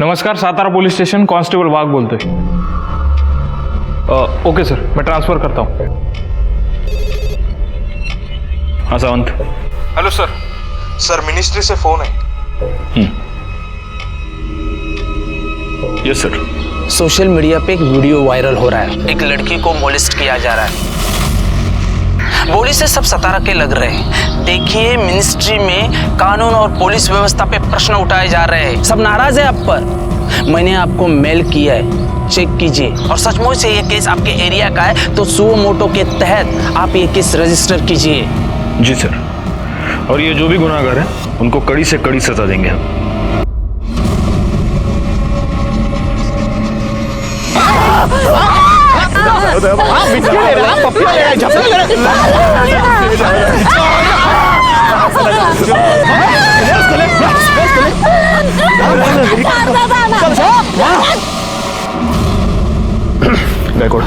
नमस्कार, Satara police station, constable वाघ बोलतोय। Okay sir, मैं ट्रांसफर करता हूँ। हाँ Sawant. Hello sir. Sir ministry से फोन है। Yes sir. सोशल मीडिया पे एक वीडियो वायरल हो रहा है, एक लड़की को मोलेस्ट किया जा रहा है। बोली से सब सतारा के लग रहे हैं। देखिए, मिनिस्ट्री में कानून और पुलिस व्यवस्था पे प्रश्न उठाए जा रहे हैं। सब नाराज है आप पर। मैंने आपको मेल किया है, चेक कीजिए। और सचमुच से ये केस आपके एरिया का है तो सुओ मोटो के तहत आप ये केस रजिस्टर कीजिए। जी सर, और ये जो भी गुनाहगार हैं उनको कड़ी से कड़ी सजा देंगे हम। गायकवाड़,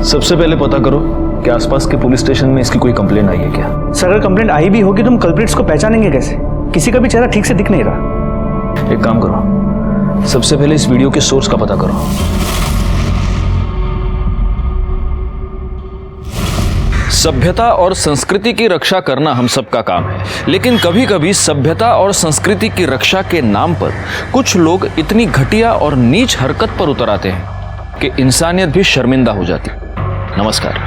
सबसे पहले पता करो कि आसपास के पुलिस स्टेशन में इसकी कोई कंप्लेंट आई है क्या? सर, अगर कंप्लेंट आई भी होगी तो हम कल्प्रिट्स को पहचानेंगे कैसे? किसी का भी चेहरा ठीक से दिख नहीं रहा। एक काम करो, सबसे पहले इस वीडियो के सोर्स का पता करो। सभ्यता और संस्कृति की रक्षा करना हम सबका काम है, लेकिन कभी कभी सभ्यता और संस्कृति की रक्षा के नाम पर कुछ लोग इतनी घटिया और नीच हरकत पर उतर आते हैं कि इंसानियत भी शर्मिंदा हो जाती। नमस्कार,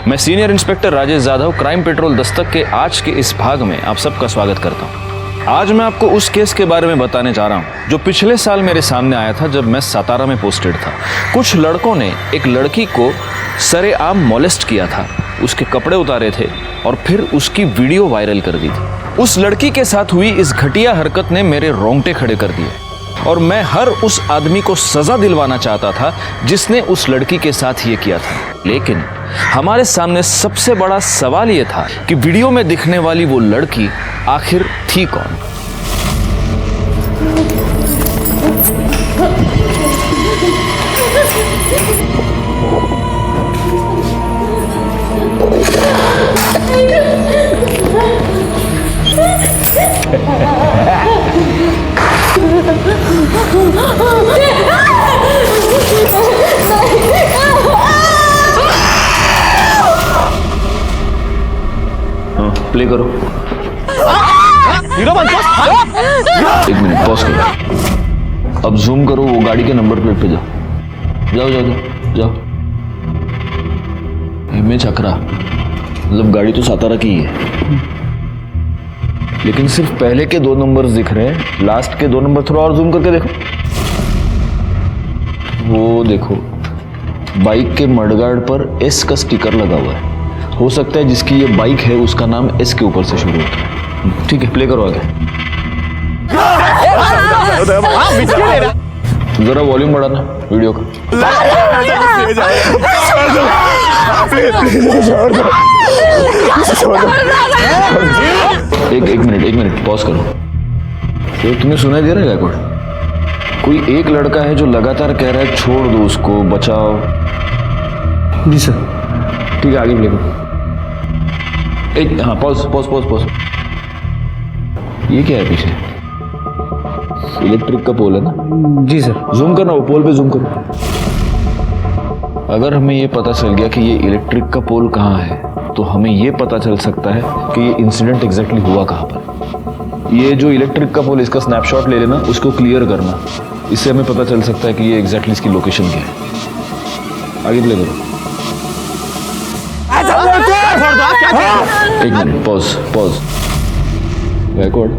मैं senior inspector Rajesh Yadav, crime petrol Dastak के आज के इस भाग में आप सबका स्वागत करता हूँ। आज मैं आपको उस केस के बारे में बताने जा रहा हूँ जो पिछले साल मेरे सामने आया था जब मैं सातारा में पोस्टेड था। कुछ लड़कों ने एक लड़की को सरेआम मोलेस्ट किया था, उसके कपड़े उतारे थे और फिर उसकी वीडियो वायरल कर दी थी। उस लड़की के साथ हुई इस घटिया हरकत ने मेरे रोंगटे खड़े कर दिए और मैं हर उस आदमी को सजा दिलवाना चाहता था जिसने उस लड़की के साथ ये किया था। लेकिन हमारे सामने सबसे बड़ा सवाल ये था कि वीडियो में दिखने वाली वो लड़की आखिर थी कौन? प्ले करो। एक मिनट पॉज करो। अब जूम करो, वो गाड़ी के नंबर प्लेट पे जाओ। जाओ जाओ जाओ जाओ। इमेज अकरा, मतलब गाड़ी तो सातारा की ही है, लेकिन सिर्फ पहले के 2 नंबर्स दिख रहे हैं, लास्ट के 2 नंबर थोड़ा और जूम करके देखो। वो देखो, बाइक के मडगार्ड पर एस का स्टिकर लगा हुआ है। हो सकता है जिसकी ये बाइक है उसका नाम एस के ऊपर से शुरू होता है। ठीक है, प्ले करो आगे। जरा वॉल्यूम बढ़ाना वीडियो का। एक मिनट पॉज करो। तो तुम्हें सुनाई दे रहा है गायकवाड़? कोई एक लड़का है जो लगातार कह रहा है छोड़ दो उसको, बचाओ। जी सर। ठीक है, आगे प्ले करो। हाँ, पॉज। ये क्या है पीछे? इलेक्ट्रिक का पोल है ना? जी सर। जूम करना, वो पोल पे जूम करो। अगर हमें ये पता चल गया कि ये इलेक्ट्रिक का पोल कहाँ है तो हमें ये पता चल सकता है कि ये इंसिडेंट एग्जैक्टली हुआ कहाँ पर। ये जो इलेक्ट्रिक का पोल, इसका स्नैपशॉट ले लेना, उसको क्लियर करना, इससे हमें पता चल सकता है कि ये एग्जैक्टली इसकी लोकेशन क्या है। आगे प्ले करो। एक मिनट, पॉज। गायकवाड़,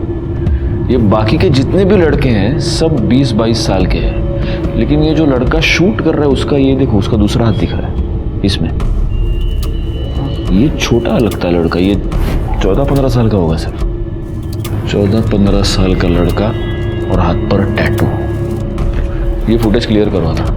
ये बाकी के जितने भी लड़के हैं सब 20-22 साल के हैं, लेकिन ये जो लड़का शूट कर रहा है उसका, ये देखो, उसका दूसरा हाथ दिख रहा है इसमें। ये छोटा लगता है लड़का, ये 14-15 साल का होगा सर। 14-15 साल का लड़का और हाथ पर टैटू। ये फुटेज क्लियर करवाना।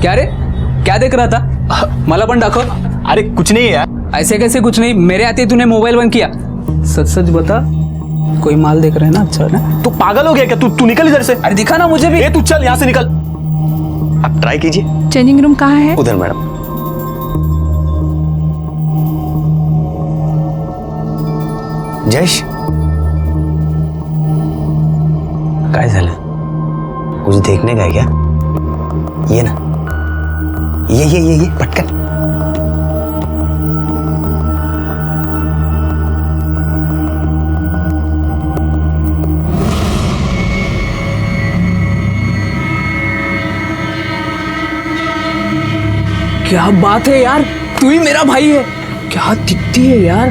क्या रे, क्या देख रहा था? मला पण दाखव। अरे कुछ नहीं है यार। ऐसे कैसे कुछ नहीं, मेरे आते तूने मोबाइल बंद किया। सच सच बता, कोई माल देख रहे हैं ना? अच्छा ना? तू पागल हो गया क्या? तू निकल इधर से। अरे दिखा ना मुझे भी। तू चल यहाँ से निकल। आप ट्राई कीजिए। चेंजिंग रूम कहाँ है? उधर मैडम। जयेश, काय झालं? कुछ देखने का है क्या? ये ना, ये पटकन। क्या बात है यार, तू ही मेरा भाई है। क्या दिखती है यार।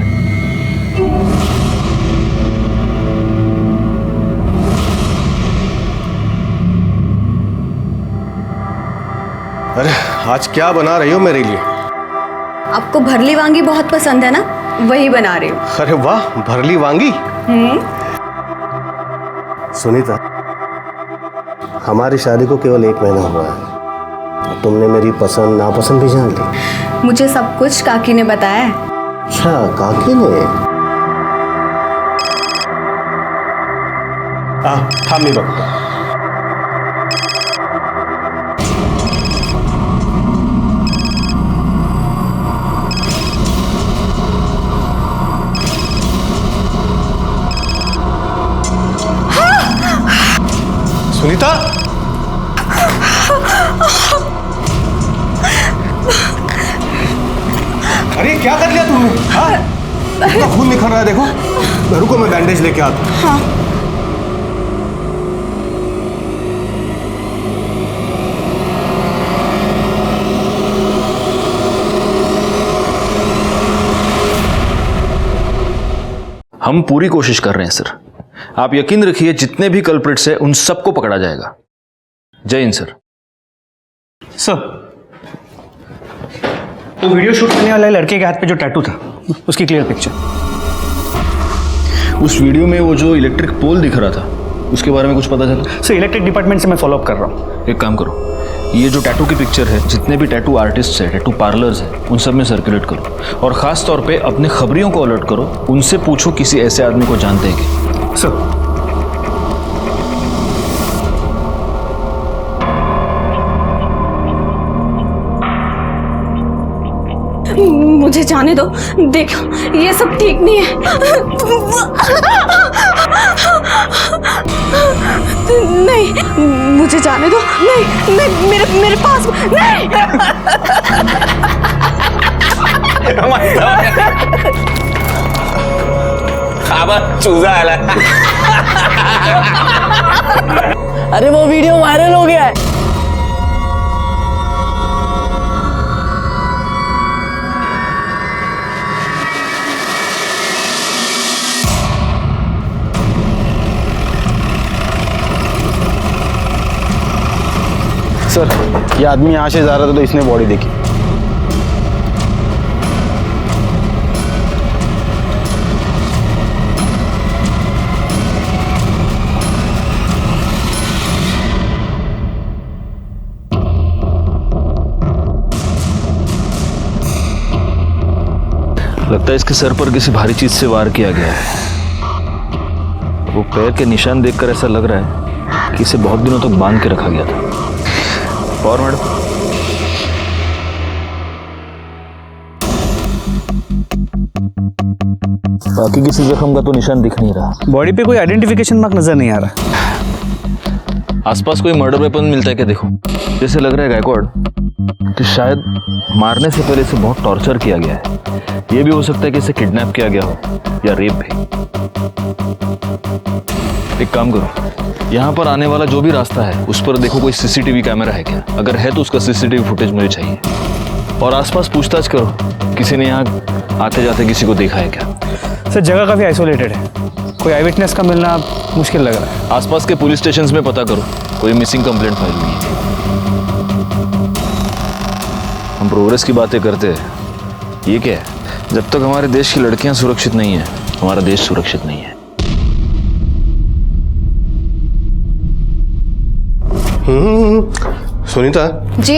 अरे आज क्या बना रही हो मेरे लिए? आपको भरली वांगी बहुत पसंद है ना, वही बना रही हूँ। अरे वाह, भरली वांगी। सुनीता, हमारी शादी को केवल 1 महीना हुआ है, तुमने मेरी पसंद नापसंद भी जान ली। मुझे सब कुछ काकी ने बताया है। अच्छा, काकी ने? थाम नहीं बकता। सुनीता, अरे क्या कर लिया तुमने? इतना खून निकल रहा है, देखो। रुको, मैं बैंडेज लेके आता हूँ। हाँ। हम पूरी कोशिश कर रहे हैं सर। आप यकीन रखिए, जितने भी कल्प्रिट्स हैं उन सबको पकड़ा जाएगा। जय हिंद सर। सर, वो वीडियो शूट करने वाले लड़के के हाथ पे जो टैटू था, उसकी क्लियर पिक्चर। उस वीडियो में वो जो इलेक्ट्रिक पोल दिख रहा था, उसके बारे में कुछ पता चला? सर, इलेक्ट्रिक डिपार्टमेंट से मैं फॉलो अप कर रहा हूँ। एक काम करो, ये जो टैटू की पिक्चर है, जितने भी टैटू आर्टिस्ट हैं, टैटू पार्लर्स हैं, उन सब में सर्कुलेट करो। और ख़ास तौर पे अपने खबरियों को अलर्ट करो, उनसे पूछो किसी ऐसे आदमी को जानते हैं कि। सर, मुझे जाने दो। देखो, ये सब ठीक नहीं है। नहीं, मुझे जाने दो। नहीं, नहीं, मेरे पास नहीं। चूजा आला। अरे वो वीडियो वायरल हो गया है। सर, ये आदमी यहाँ से जा रहा था तो इसने बॉडी देखी। लगता है इसके सर पर किसी भारी चीज से वार किया गया है। वो पैर के निशान देखकर ऐसा लग रहा है कि इसे बहुत दिनों तक बांध के रखा गया था। और मैडम, बाकी किसी जख्म का तो निशान दिख नहीं रहा। बॉडी पे कोई आइडेंटिफिकेशन मार्क नजर नहीं आ रहा। आसपास कोई मर्डर वेपन मिलता है क्या? देखो, जैसे लग रहा है गायकवाड़ कि शायद मारने से पहले इसे बहुत टॉर्चर किया गया है। ये भी हो सकता है कि इसे किडनैप किया गया हो या रेप भी। एक काम करो, यहाँ पर आने वाला जो भी रास्ता है उस पर देखो कोई सीसीटीवी कैमरा है क्या? अगर है तो उसका सीसीटीवी फुटेज मुझे चाहिए। और आसपास पूछताछ करो, किसी ने यहाँ आते जाते किसी को देखा है क्या? सर, जगह काफी आइसोलेटेड है, कोई आई विटनेस का मिलना मुश्किल लग रहा है। आसपास के पुलिस स्टेशंस में पता करो, कोई मिसिंग कंप्लेंट फाइल हुई है। हम प्रोग्रेस की बातें करते हैं, ये क्या है? जब तक हमारे देश की लड़कियां सुरक्षित नहीं है, हमारा देश सुरक्षित नहीं है। सुनीता जी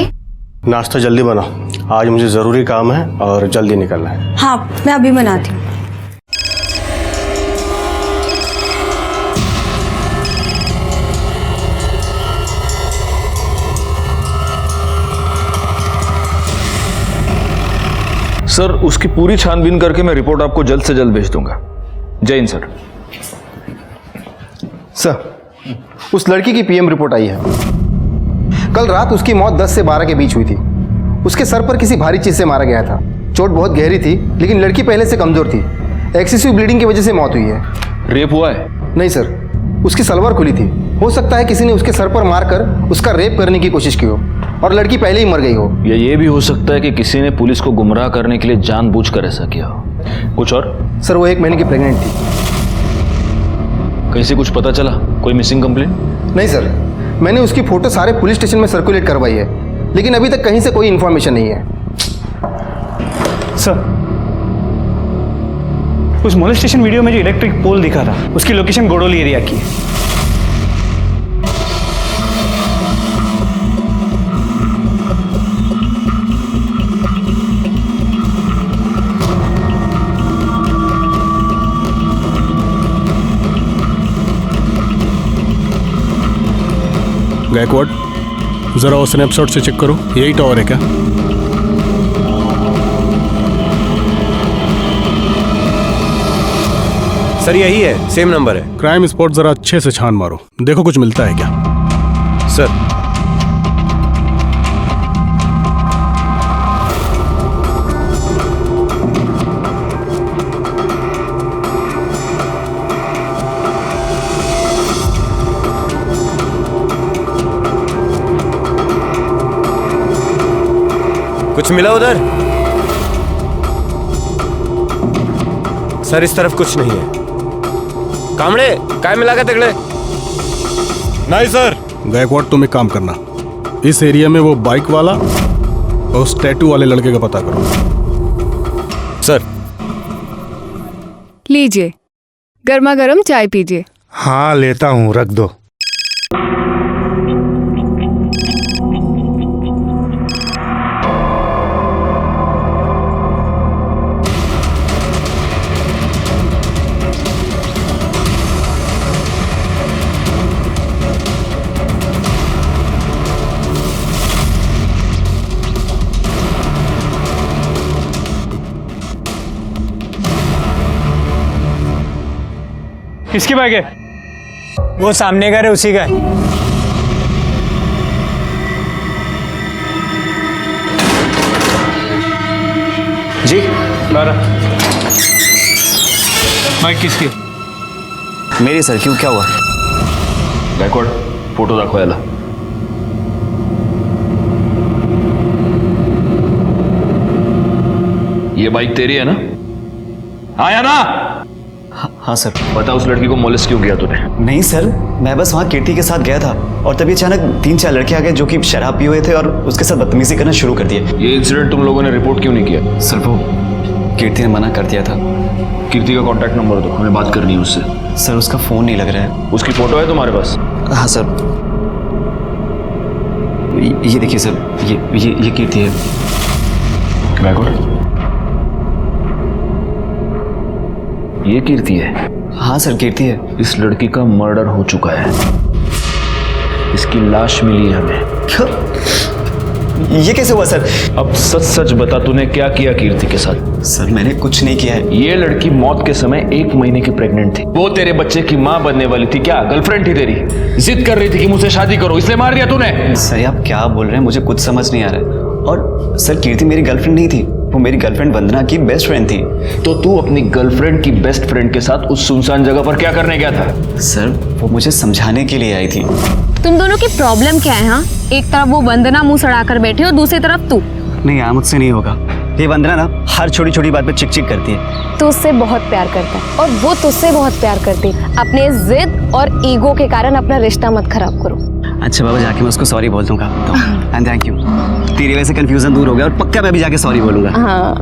नाश्ता जल्दी बनाओ, आज मुझे ज़रूरी काम है और जल्दी निकलना है। हाँ, मैं अभी बनाती हूँ। सर, उसकी पूरी छानबीन करके मैं रिपोर्ट आपको जल्द से जल्द भेज दूंगा। जय हिंद सर। सर, उस लड़की की पीएम रिपोर्ट आई है। कल रात उसकी मौत 10 से 12 के बीच हुई थी। उसके सर पर किसी भारी चीज से मारा गया था। चोट बहुत गहरी थी, लेकिन लड़की पहले से कमजोर थी। एक्सेसिव ब्लीडिंग की वजह से मौत हुई है। रेप हुआ है? नहीं सर, उसकी सलवार खुली थी। हो सकता है किसी ने उसके सर पर मारकर उसका रेप करने की कोशिश की हो और लड़की पहले ही मर गई हो। या ये भी हो सकता है कि किसी ने पुलिस को गुमराह करने के लिए जानबूझकर ऐसा किया हो। कुछ और? सर, वो 1 महीने की प्रेग्नेंट थी। कहीं से कुछ पता चला? कोई मिसिंग कंप्लेंट? नहीं सर, मैंने उसकी फोटो सारे पुलिस स्टेशन में सर्कुलेट करवाई है, लेकिन अभी तक कहीं से कोई इन्फॉर्मेशन नहीं है। सर, उस मोलेस्टेशन वीडियो में जो इलेक्ट्रिक पोल दिखा था, उसकी लोकेशन गोडोली एरिया की है। गायकवाड, जरा वो स्नैपशॉट से चेक करो, यही टावर है क्या? सर यही है, सेम नंबर है। क्राइम स्पॉट जरा अच्छे से छान मारो, देखो कुछ मिलता है क्या। सर कुछ मिला उधर? सर इस तरफ कुछ नहीं है। कामड़े काय मिला के तिगड़े? नहीं सर। गायकवाड, तुम एक काम करना, इस एरिया में वो बाइक वाला और उस टैटू वाले लड़के का पता करो। सर लीजिए, गर्मा गर्म चाय पीजिए। हाँ लेता हूँ, रख दो। किसकी बाइक है? वो सामने का है, उसी का है। जी लारा, बाइक किसकी? मेरी सर। क्यों, क्या हुआ? गायकवाड, फोटो दाखवा याला। ये बाइक तेरी है ना? आया ना? हाँ सर। बता, उस लड़की को मोलेस्ट क्यों किया तूने? नहीं सर, मैं बस वहाँ कीर्ति के साथ गया था और तभी अचानक 3-4 लड़के आ गए जो कि शराब पिए हुए थे और उसके साथ बदतमीजी करना शुरू कर दिए। ये इंसिडेंट तुम लोगों ने रिपोर्ट क्यों नहीं किया? सर वो कीर्ति ने मना कर दिया था। कीर्ति का कांटेक्ट नंबर दो, हमें बात करनी है उससे। सर उसका फोन नहीं लग रहा है। उसकी फोटो है तुम्हारे पास? हाँ सर, ये देखिए सर, ये कीर्ति है। गायकवाड, ये कीर्ति है? हाँ सर, कीर्ति है। इस लड़की का मर्डर हो चुका है, इसकी लाश मिली है हमें। क्या? ये कैसे हुआ सर? अब सच सच बता, तूने क्या किया कीर्ति के साथ? सर मैंने कुछ नहीं किया है। ये लड़की मौत के समय 1 महीने की प्रेग्नेंट थी। वो तेरे बच्चे की माँ बनने वाली थी। क्या गर्लफ्रेंड थी तेरी? जिद कर रही थी कि मुझसे शादी करो, इसलिए मार दिया तूने? सर आप क्या बोल रहे हैं, मुझे कुछ समझ नहीं आ रहा है। और सर कीर्ति मेरी गर्लफ्रेंड नहीं थी, वो मेरी गर्लफ्रेंड वंदना की बेस्ट फ्रेंड थी। तो तू अपनी गर्लफ्रेंड की बेस्ट फ्रेंड के साथ उस सुनसान जगह पर क्या करने गया था? सर वो मुझे समझाने के लिए आई थी। तुम दोनों की प्रॉब्लम क्या है? हाँ, एक तरफ वो वंदना मुंह सड़ा कर बैठी और दूसरी तरफ तू। नहीं यार, मुझसे नहीं होगा। ये वंदना ना हर छोटी छोटी बात पे चिक चिक करती है। तू उससे बहुत प्यार करता है और वो तुझसे बहुत प्यार करती है। अपने जिद और ईगो के कारण अपना रिश्ता मत खराब करो। अच्छा बाबा, जाके मैं उसको सॉरी बोल दूंगा। एंड थैंक यू, तेरी वजह से कंफ्यूजन दूर हो गया और पक्का मैं भी जाके सॉरी बोलूंगा। हाँ।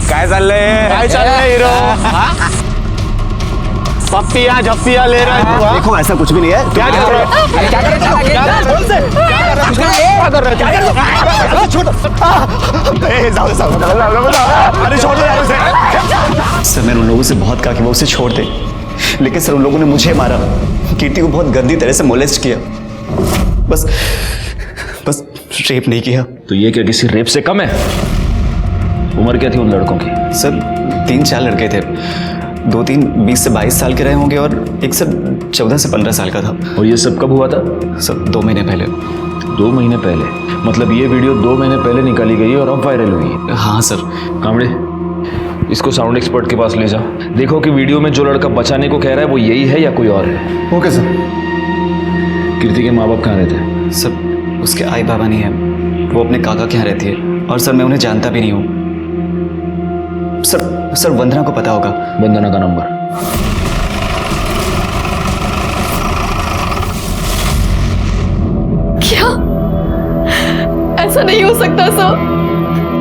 काय चाललंय हीरो? पप्पिया झप्पिया ले रहा है। देखो ऐसा कुछ भी नहीं है। क्या कर रहा है? क्या कर रहा है? सर मैंने उन लोगों से बहुत कहा कि वो उसे छोड़ दे, लेकिन सर उन लोगों ने मुझे मारा, कीर्ति को बहुत गंदी तरह से मोलेस्ट किया। बस रेप नहीं किया। तो ये क्या किसी रेप से कम है? उम्र क्या थी उन लड़कों की? सर 3-4 लड़के थे, 2-3 20 से 22 साल के रहे होंगे और एक सर 14 से 15 साल का था। और ये सब कब हुआ था? सर 2 महीने पहले। 2 महीने पहले? मतलब ये वीडियो 2 महीने पहले निकाली गई और अब वायरल हुई है? हाँ सर। कामड़े, इसको साउंड एक्सपर्ट के पास ले जाओ, देखो कि वीडियो में जो लड़का बचाने को कह रहा है वो यही है या कोई और है। Okay sir. कीर्ति के माँ बाप कहाँ रहते हैं? सर उसके आई बाबा नहीं है, वो अपने काका के यहाँ रहती है और सर मैं उन्हें जानता भी नहीं हूँ। सर वंदना को पता होगा। वंदना का नंबर? क्या? ऐसा नहीं हो सकता सर।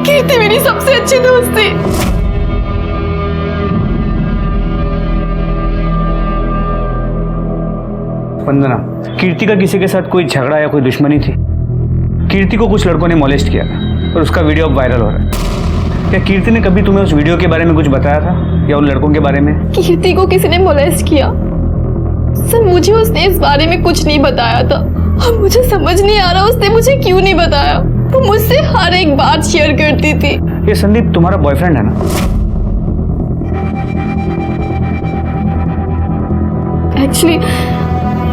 कीर्ति मेरी सबसे अच्छी दोस्त थी। वंदना, कीर्ति का किसी के साथ कोई झगड़ा या कोई दुश्मनी थी? कीर्ति को कुछ लड़कों ने मोलेस्ट किया था और उसका वीडियो अब वायरल हो रहा है। क्या कीर्ति ने कभी तुम्हें उस वीडियो के बारे में कुछ बताया था या उन लड़कों के बारे में? कीर्ति को किसी ने मोलेस्ट किया? सर मुझे उसने इस बारे में कुछ नहीं बताया था और मुझे समझ नहीं आ रहा उसने मुझे क्यों नहीं बताया। वो मुझसे हर एक बात शेयर करती थी। ये संदीप तुम्हारा बॉयफ्रेंड है ना? एक्चुअली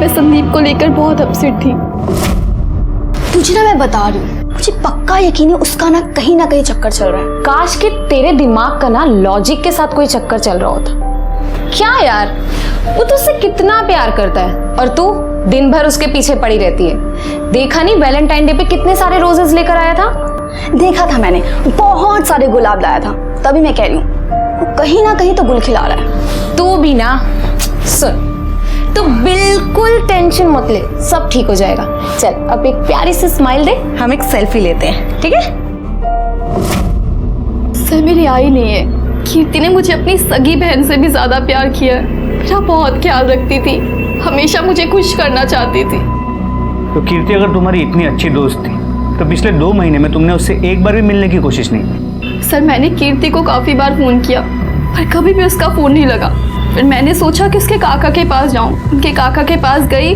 मैं संदीप को लेकर बहुत अपसेट थी। तुझे ना मैं बता रही हूँ, मुझे पक्का यकीन है उसका ना कहीं चक्कर चल रहा है। काश कि तेरे दिमाग का ना लॉजिक के साथ कोई चक्कर चल रहा होता। क्या यार, वो तुझसे कितना प्यार करता है और तू दिन भर उसके पीछे पड़ी रहती है। देखा नहीं वैलेंटाइन डे पे कितने सारे रोजेस लेकर आया था? देखा था मैंने, बहुत सारे गुलाब लाया था। तभी मैं कह रही हूँ वो कहीं ना कहीं तो गुल खिला रहा है। तू भी ना, सुन, तो बिल्कुल टेंशन मत ले, सब ठीक हो जाएगा। चल अब एक प्यारी सी स्माइल दे, हम एक सेल्फी लेते हैं, ठीक है? सर मेरी आई नहीं है। कीर्ति ने मुझे अपनी सगी बहन से भी ज्यादा प्यार किया है। मेरा बहुत ख्याल रखती थी, हमेशा मुझे खुश करना चाहती थी। तो कीर्ति अगर तुम्हारी इतनी अच्छी दोस्त थी तो पिछले 2 महीने में तुमने उससे एक बार भी मिलने की कोशिश नहीं की? सर मैंने कीर्ति को काफी बार फोन किया पर कभी भी उसका फोन नहीं लगा। फिर मैंने सोचा कि उसके काका के पास जाऊं। उनके काका के पास गई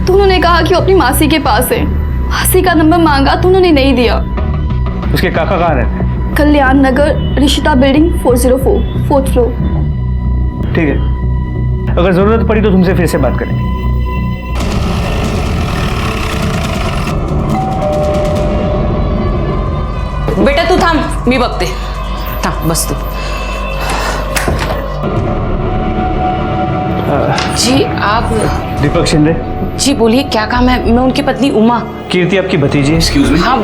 तो उन्होंने कहा कि वो अपनी मासी के पास है। मासी का नंबर मांगा तो उन्होंने नहीं दिया। उसके काका कहाँ रहते हैं? कल्याण नगर, ऋषिता बिल्डिंग 404, 4th फ्लोर। ठीक है, अगर जरूरत पड़ी तो तुमसे फिर से बात करेंगे। बेटा तू थांब, मी बघते। थांब, बस तू। जी आप? दीपक शिंदे जी बोलिए, क्या काम है? मैं उनकी पत्नी उमा। कीर्ति आपकी भतीजी। Excuse me. हाँ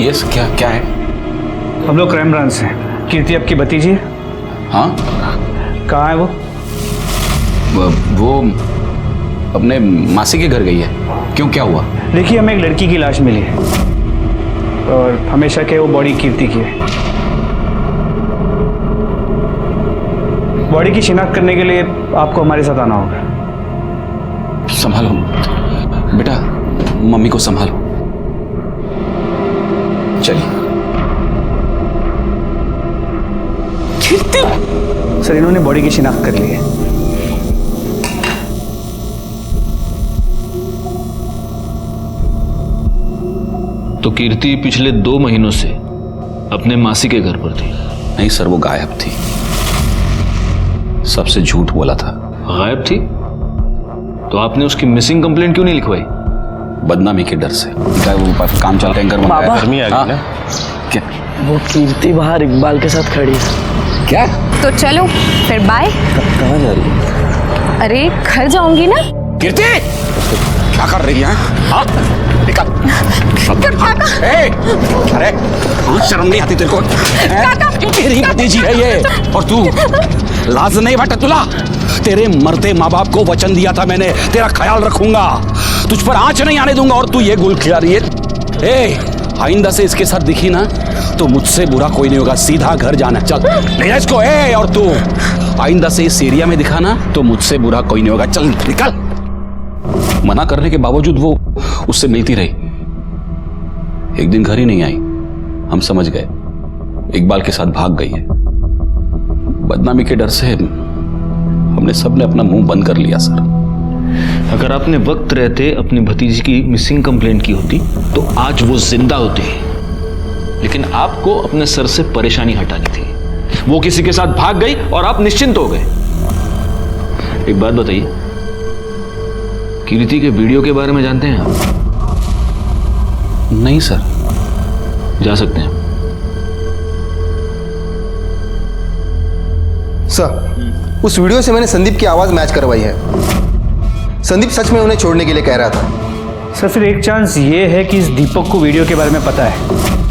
यस, क्या है? हम लोग क्राइम ब्रांच से। कीर्ति आपकी भतीजी है? हाँ। कहाँ है वो? वो अपने मासी के घर गई है। क्यों, क्या हुआ? देखिए हमें एक लड़की की लाश मिली है और हमेशा के वो बॉडी कीर्ति की है। बॉडी की शिनाख्त करने के लिए आपको हमारे साथ आना होगा। संभालो बेटा, मम्मी को संभालो। चलिए। सर इन्होंने बॉडी की शिनाख्त कर ली है। तो कीर्ति पिछले 2 महीनों से अपने मासी के घर पर थी? नहीं सर, वो गायब थी। सबसे झूठ बोला था। गायब थी? तो आपने उसकी मिसिंग कंप्लेंट क्यों नहीं लिखवाई? बदनामी के डर से। वो काम चल टैंकर में गर्मी आ गई ना। क्या? वो कीर्ति बाहर इकबाल के साथ खड़ी है। क्या? तो चलो फिर बाय। कहाँ जा रही है? अरे घर जाऊंगी ना। कीर्ति क्या कर रही है? हाँ? निकल। ए, अरे शर्म नहीं आती तेरे को? तेरी भतीजी है ये, और तू लाज नहीं बटा तुला? तेरे मरते माँ बाप को वचन दिया था मैंने, तेरा ख्याल रखूंगा, तुझ पर आंच नहीं आने दूंगा, और तू ये गुल खिला रही है। ए, आइंदा से इसके साथ दिखी ना तो मुझसे बुरा कोई नहीं होगा, सीधा घर जाना, चल ले जा इसको। ए, और तू आइंदा से इस एरिया में दिखा ना तो मुझसे बुरा कोई नहीं होगा, चल निकल। मना करने के बावजूद वो उससे मिलती रही, एक दिन घर ही नहीं आई, हम समझ गए इकबाल के साथ भाग गई है। बदनामी के डर से हमने सबने अपना मुंह बंद कर लिया सर। अगर आपने वक्त रहते अपनी भतीजी की मिसिंग कंप्लेंट की होती तो आज वो जिंदा होती, लेकिन आपको अपने सर से परेशानी हटानी थी। वो किसी के साथ भाग गई और आप निश्चिंत हो गए। एक बात बताइए, कीर्ति के वीडियो के बारे में जानते हैं आप? नहीं सर। जा सकते हैं सर। उस वीडियो से मैंने संदीप की आवाज मैच करवाई है। संदीप सच में उन्हें छोड़ने के लिए कह रहा था। सर फिर एक चांस ये है कि इस दीपक को वीडियो के बारे में पता है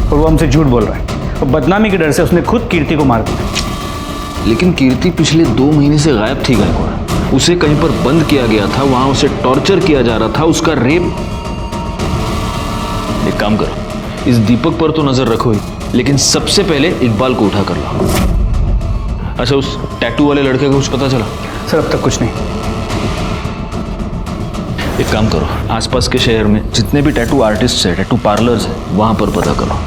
और वो हमसे झूठ बोल रहा है, और बदनामी के डर से उसने खुद कीर्ति को मार दिया। लेकिन कीर्ति पिछले 2 महीने से गायब थी गायकवाड़। उसे कहीं पर बंद किया गया था, वहां उसे टॉर्चर किया जा रहा था, उसका रेप। एक काम करो, इस दीपक पर तो नजर रखो ही, लेकिन सबसे पहले इकबाल को उठा कर लाओ। अच्छा, उस टैटू वाले लड़के को कुछ पता चला? सर अब तक कुछ नहीं। एक काम करो, आसपास के शहर में जितने भी टैटू आर्टिस्ट है, टैटू पार्लर्स है, वहां पर पता करो।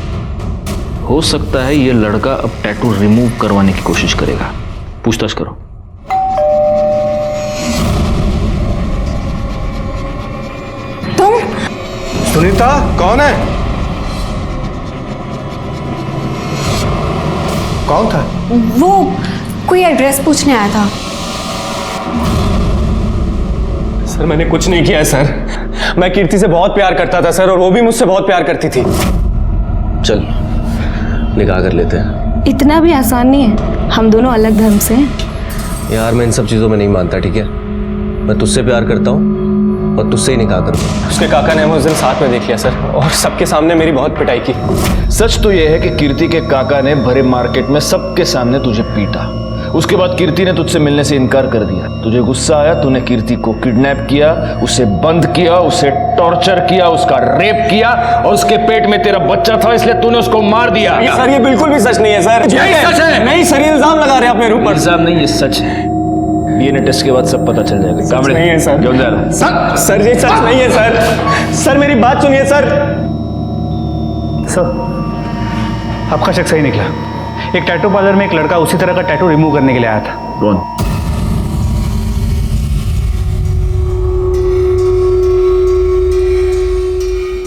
हो सकता है ये लड़का अब टैटू रिमूव करवाने की कोशिश करेगा। पूछताछ करो। तुम? सुनीता कौन है? कौन था? वो कोई एड्रेस पूछने आया था। सर मैंने कुछ नहीं किया है सर, मैं कीर्ति से बहुत प्यार करता था सर, और वो भी मुझसे बहुत प्यार करती थी। चल निकाह कर लेते हैं। इतना भी आसान नहीं है, हम दोनों अलग धर्म से हैं। यार मैं इन सब चीज़ों में नहीं मानता, ठीक है? मैं तुझसे प्यार करता हूँ और तुझसे ही निकाह करूँगा। उसके काका ने हमें उस दिन साथ में देख लिया सर, और सबके सामने मेरी बहुत पिटाई की। सच तो यह है कि कीर्ति के काका ने भरे मार्केट में सबके सामने तुझे पीटा। उसके बाद कीर्ति ने तुझसे मिलने से इनकार कर दिया। तुझे गुस्सा आया, तूने कीर्ति को किडनैप किया, उसे बंद किया, उसे टॉर्चर किया, उसका रेप किया, और उसके पेट में तेरा बच्चा था, इसलिए तूने उसको मार दिया। सर ये बिल्कुल भी सच नहीं है सर। यही सच है। नहीं सर, ये इल्जाम लगा रहे हैं अपने ऊपर। इल्जाम नहीं, ये सच है। डीएनए टेस्ट के बाद सब पता चल जाएगा। सच नहीं है सर। जल्द जा रहा। सर ये सच नहीं है सर। सर मेरी बात सुनिए सर। सर आपका शक सही निकला। एक टैटू पार्लर में एक लड़का उसी तरह का टैटू रिमूव करने के लिए आया था। कौन?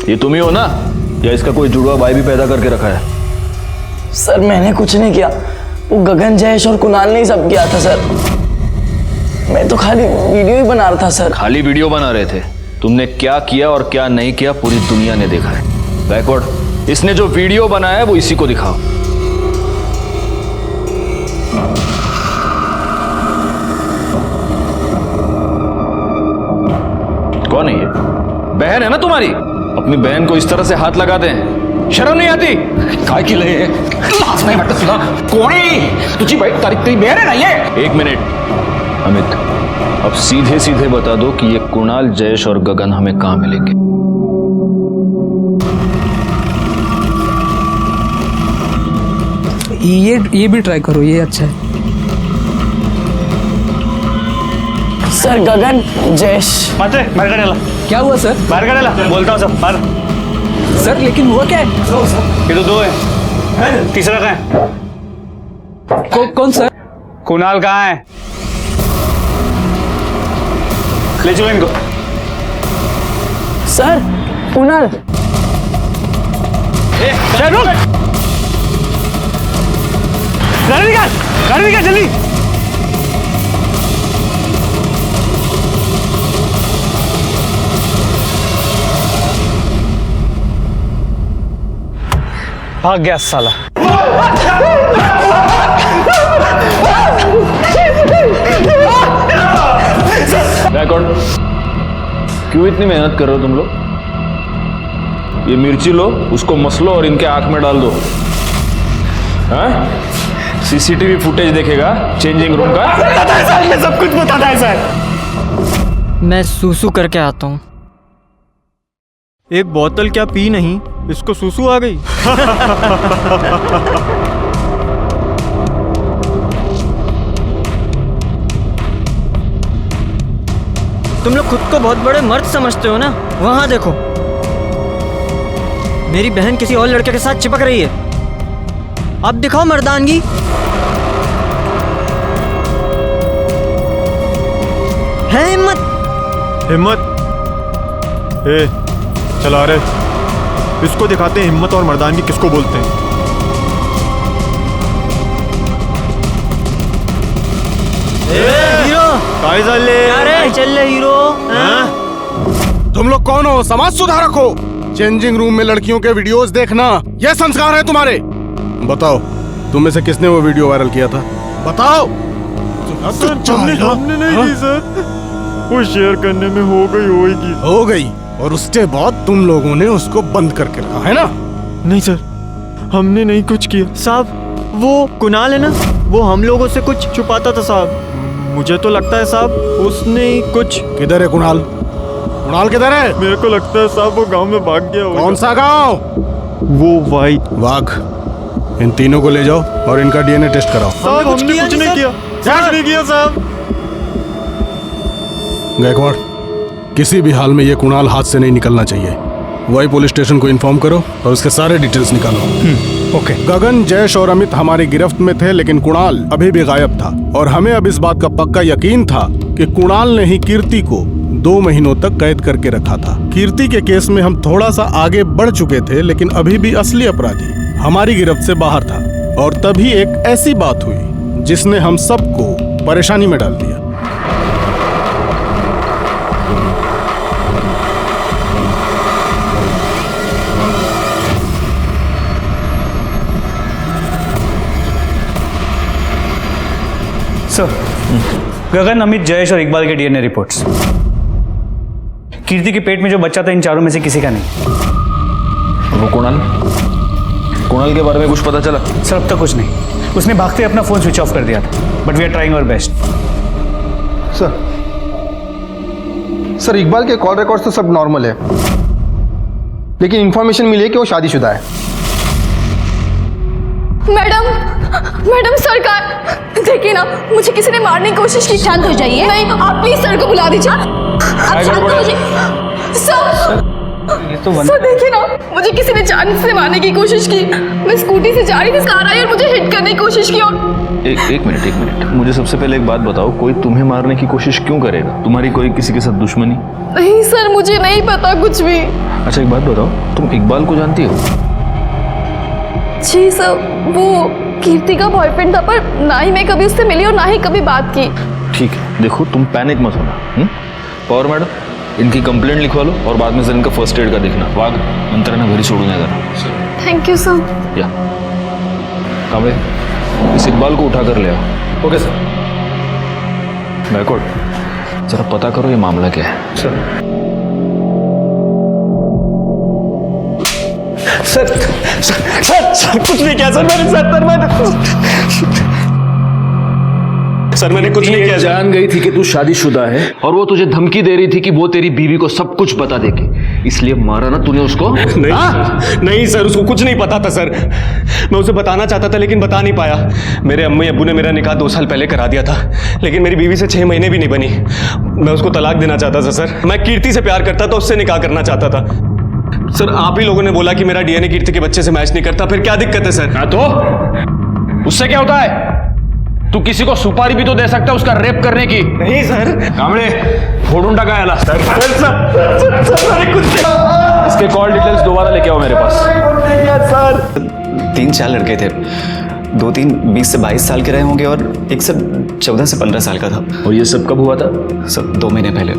ये तुम ही हो ना, या इसका कोई जुड़वा भाई भी पैदा करके रखा है? सर मैंने कुछ नहीं किया, वो गगन, जयेश और कुणाल ने ही सब किया था सर। मैं तो खाली वीडियो ही बना रहा था सर। खाली वीडियो बना रहे थे? तुमने क्या किया और क्या नहीं किया पूरी दुनिया ने देखा है। गायकवाड़, इसने जो वीडियो बनाया है वो इसी को दिखाओ। कौन है ये? बहन है ना तुम्हारी? अपनी बहन को इस तरह से हाथ लगाते हैं, शर्म नहीं आती? काय की लय लाज नाही वाटत तुला? कोण आहे तुझी बहीण? तेरी बहन है ना ये? एक मिनट अमित, अब सीधे सीधे बता दो कि ये कुणाल, जयेश और गगन हमें कहां मिलेंगे? ये भी ट्राई करो, ये अच्छा है। सर गगन, जयेश। मात्र बाहर काढायला। क्या हुआ सर? बाहर काढायला बोलता हूँ सब बाहर। सर लेकिन हुआ क्या है? ये तो 2 है, तीसरा कहाँ है? कौन सर? कुणाल कहाँ है? ले चलो इनको। सर कुणाल। रुक, गाड़ी निकाल जल्दी। भाग गया साला। बैकआउट। क्यों इतनी मेहनत कर रहे हो तुम लोग? ये मिर्ची लो, उसको मसलो और इनके आंख में डाल दो। हाँ? सीसीटीवी फुटेज देखेगा चेंजिंग रूम का। बताता है सर, मैं सब कुछ बताता है सर। मैं सूसू करके आता हूँ। एक बोतल क्या पी नहीं, इसको सूसू आ गई। तुम लोग खुद को बहुत बड़े मर्द समझते हो ना? वहां देखो, मेरी बहन किसी और लड़के के साथ चिपक रही है। अब दिखाओ मर्दानगी। है हिम्मत? हिम्मत? ए, चला रहे, इसको दिखाते हैं हिम्मत और मर्दानगी किसको बोलते हैं। हीरो काय चालले? काय चल हीरो? तुम लोग कौन हो? समाज सुधारक हो? चेंजिंग रूम में लड़कियों के वीडियोस देखना यह संस्कार है तुम्हारे? बताओ, तुम में से किसने वो वीडियो वायरल किया था? बताओ। हमने नहीं की सर, वो शेयर करने में हो गई। और उसके बाद तुम लोगों ने उसको बंद करके रखा है ना? नहीं सर, हमने नहीं कुछ किया साहब। वो कुणाल है ना, वो हम लोगों से कुछ छुपाता था साहब। मुझे तो लगता है साहब उसने ही कुछ। किधर है कुणाल? कुणाल किधर है? मेरे को लगता है साहब वो गांव में भाग गया होगा। कौन सा गांव? वो वाघ। इन तीनों को ले जाओ और इनका डीएनए टेस्ट कराओ। साहब हमने कुछ नहीं किया, कुछ नहीं किया साहब। गायकवाड़, किसी भी हाल में ये कुणाल हाथ से नहीं निकलना चाहिए। वही पुलिस स्टेशन को इन्फॉर्म करो और उसके सारे डिटेल्स निकालो। ओके। गगन, जयेश और अमित हमारी गिरफ्त में थे, लेकिन कुणाल अभी भी गायब था और हमें अब इस बात का पक्का यकीन था कि कुणाल ने ही कीर्ति को 2 महीनों तक कैद करके रखा था। कीर्ति के केस में हम थोड़ा सा आगे बढ़ चुके थे, लेकिन अभी भी असली अपराधी हमारी गिरफ्त से बाहर था। और तभी एक ऐसी बात हुई जिसने हम सबको परेशानी में डाल दिया। सर, गगन, अमित, जयेश और इकबाल के डीएनए रिपोर्ट्स। कीर्ति के पेट में जो बच्चा था इन चारों में से किसी का नहीं। वो कुणाल के बारे में कुछ पता चला? सर, अब तक कुछ नहीं। उसने भागते अपना फोन स्विच ऑफ कर दिया था, but we are trying our best. Sir, Iqbal के कॉल रिकॉर्ड्स तो सब नॉर्मल है, लेकिन इंफॉर्मेशन मिली है कि वो शादीशुदा है। मैडम सरकार, देखिए ना, मुझे किसी ने मारने की कोशिश की। शांत हो जाइए। नहीं, आप प्लीज सर को बुला दीजिए। आप शांत हो जाइए। सर देखिए ना, मुझे किसी ने जान से मारने की कोशिश की। मैं स्कूटी से जा रही थी, कार आई और मुझे हिट करने की कोशिश की। और एक मिनट, मुझे सबसे पहले एक बात बताओ, कोई तुम्हें मारने की कोशिश क्यों करेगा? तुम्हारी कोई किसी के साथ दुश्मनी? नहीं सर, मुझे नहीं पता कुछ भी। अच्छा, एक बात बताओ, तुम इकबाल को जानती हो? जी सर, वो कीर्ति का बॉयफ्रेंड था, पर ना ही मैं कभी उससे मिली और ना ही कभी बात की। ठीक है, देखो तुम पैनिक मत होना। पॉवर मैडम, इनकी कंप्लेंट लिखवा लो और बाद में सर इनका फर्स्ट एड का देखना। वाघ, मंत्रणा घरी सोडून जाना। Thank you sir. या कांबळे, इस इकबाल को उठा कर ले आओ। Okay sir. गायकवाड़, जरा पता करो ये मामला क्या है। सर कुछ नहीं किया सर मैंने। सर मैंने कुछ नहीं किया। जान गई थी कि तू शादीशुदा है और वो तुझे धमकी दे रही थी कि वो तेरी बीवी को सब कुछ बता देगी, इसलिए मारा ना तूने उसको? नहीं सर, उसको कुछ नहीं पता था सर। मैं उसे बताना चाहता था लेकिन बता नहीं पाया। मेरे अम्मी अब्बू ने मेरा निकाह 2 साल पहले करा दिया था, लेकिन मेरी बीवी से 6 महीने भी नहीं बनी। मैं उसको तलाक देना चाहता था सर। मैं कीर्ति से प्यार करता था, उससे निकाह करना चाहता था। सर, आप ही लोगों ने बोला कि मेरा डीएनए कीर्ति के बच्चे से मैच नहीं करता, फिर क्या दिक्कत है सर? हाँ, तो उससे क्या होता है? तू किसी को सुपारी भी तो दे सकता है उसका रेप करने की। नहीं सर। कांबळे, फोडून टाका याला। सर, इसके कॉल डिटेल्स दोबारा लेके आओ मेरे पास। सर, 3-4 लड़के थे। 2-3 20 से 22 साल के रहे होंगे और एक सब 14 से 15 साल का था। और ये सब कब हुआ था? सब 2 महीने पहले।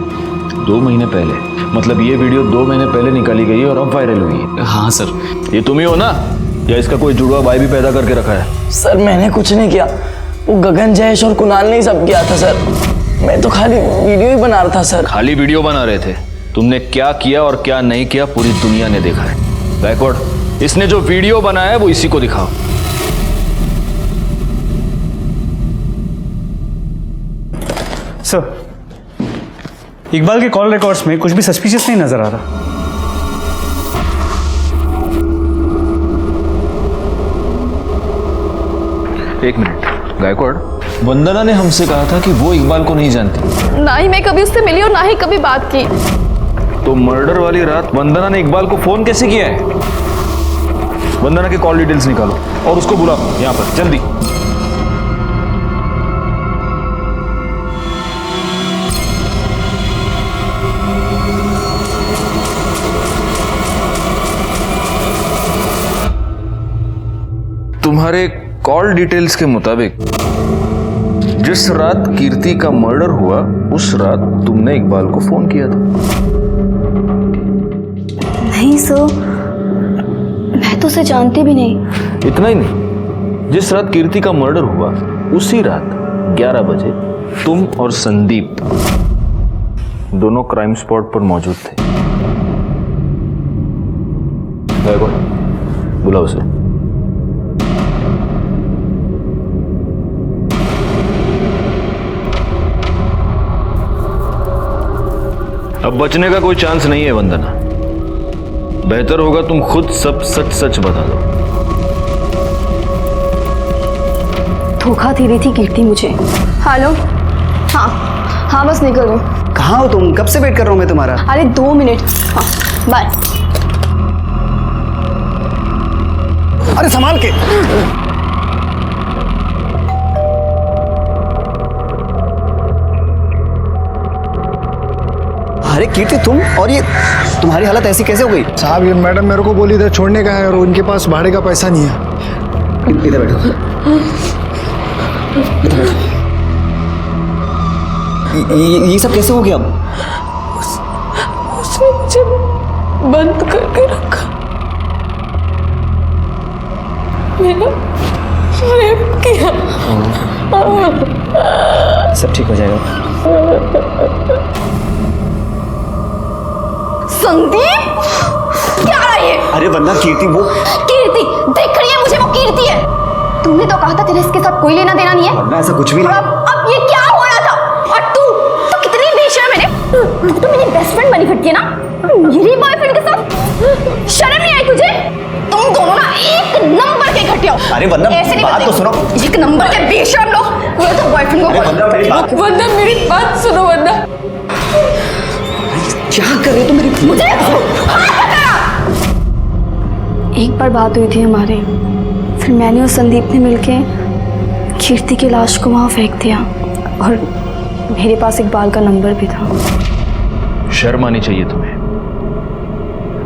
2 महीने पहले? मतलब ये वीडियो 2 महीने पहले निकाली गई और अब वायरल हुई है? हाँ सर। ये तुम ही हो ना, या इसका कोई जुड़वा भाई भी पैदा करके रखा है? सर, मैंने कुछ नहीं किया, वो गगन, जयेश और कुणाल ने सब किया था सर। मैं तो खाली वीडियो ही बना रहा था सर। खाली वीडियो बना रहे थे? तुमने क्या किया और क्या नहीं किया पूरी दुनिया ने देखा है। बैकवर्ड, इसने जो वीडियो बनाया है वो इसी को दिखाओ। सर, इकबाल के कॉल रिकॉर्ड्स में कुछ भी सस्पिशियस नहीं नजर आ रहा। एक मिनट गायकवाड़, वंदना ने हमसे कहा था कि वो इकबाल को नहीं जानती। ना ही मैं कभी उससे मिली और ना ही कभी बात की। तो मर्डर वाली रात वंदना ने इकबाल को फोन कैसे किया है? वंदना के कॉल डिटेल्स निकालो और उसको बुलाओ यहां पर जल्दी। तुम्हारे कॉल डिटेल्स के मुताबिक जिस रात कीर्ति का मर्डर हुआ उस रात तुमने इकबाल को फोन किया था। नहीं सर, मैं तो उसे जानती भी नहीं। इतना ही नहीं, जिस रात कीर्ति का मर्डर हुआ उसी रात 11 बजे तुम और संदीप दोनों क्राइम स्पॉट पर मौजूद थे। बुलाओ उसे। अब बचने का कोई चांस नहीं है वंदना। बेहतर होगा तुम खुद सब सच सच बता दो। धोखा दे रही थी कीर्ति मुझे। हेलो, हाँ बस निकल गई। कहाँ हो तुम? कब से वेट कर रहा हूँ मैं तुम्हारा। अरे 2 मिनट। हाँ बाय। अरे संभाल के। अरे कीर्ति, तुम और ये तुम्हारी हालत ऐसी कैसे हो गई? साहब ये मैडम मेरे को बोली इधर छोड़ने का है और उनके पास भाड़े का पैसा नहीं है। इधर बैठो। ये सब कैसे हो गया? उसने मुझे बंद करके रखा। मेरा रेप किया। सब ठीक हो जाएगा। संदीप, क्या रहा है ये? अरे वंदना, कीर्ति वो कीर्ति दिख रही है मुझे, वो कीर्ति है। तुमने तो कहा था तेरे इसके साथ कोई लेना देना नहीं है। वंदना ऐसा कुछ भी नहीं। अब ये क्या हो रहा था? और तू कितनी बेशर्म है। तू तो मेरी बेस्ट फ्रेंड बनी फिरती है ना, मेरी बॉयफ्रेंड के साथ। शर्म नहीं आई तुझे? तुम दोनों ना एक नंबर के घटिया हो। अरे वंदना, ऐसे नहीं बात तो सुनो। एक नंबर के बेशर्म लोग। वो तो बॉयफ्रेंड को। वंदना मेरी बात सुनो। वंदना क्या कर रहे हो तुम? मेरी मुझे एक बार बात हुई थी हमारे, फिर मैंने और संदीप ने मिलके कीर्ति की लाश को वहां फेंक दिया और मेरे पास इकबाल का नंबर भी था। शर्म आनी चाहिए तुम्हें।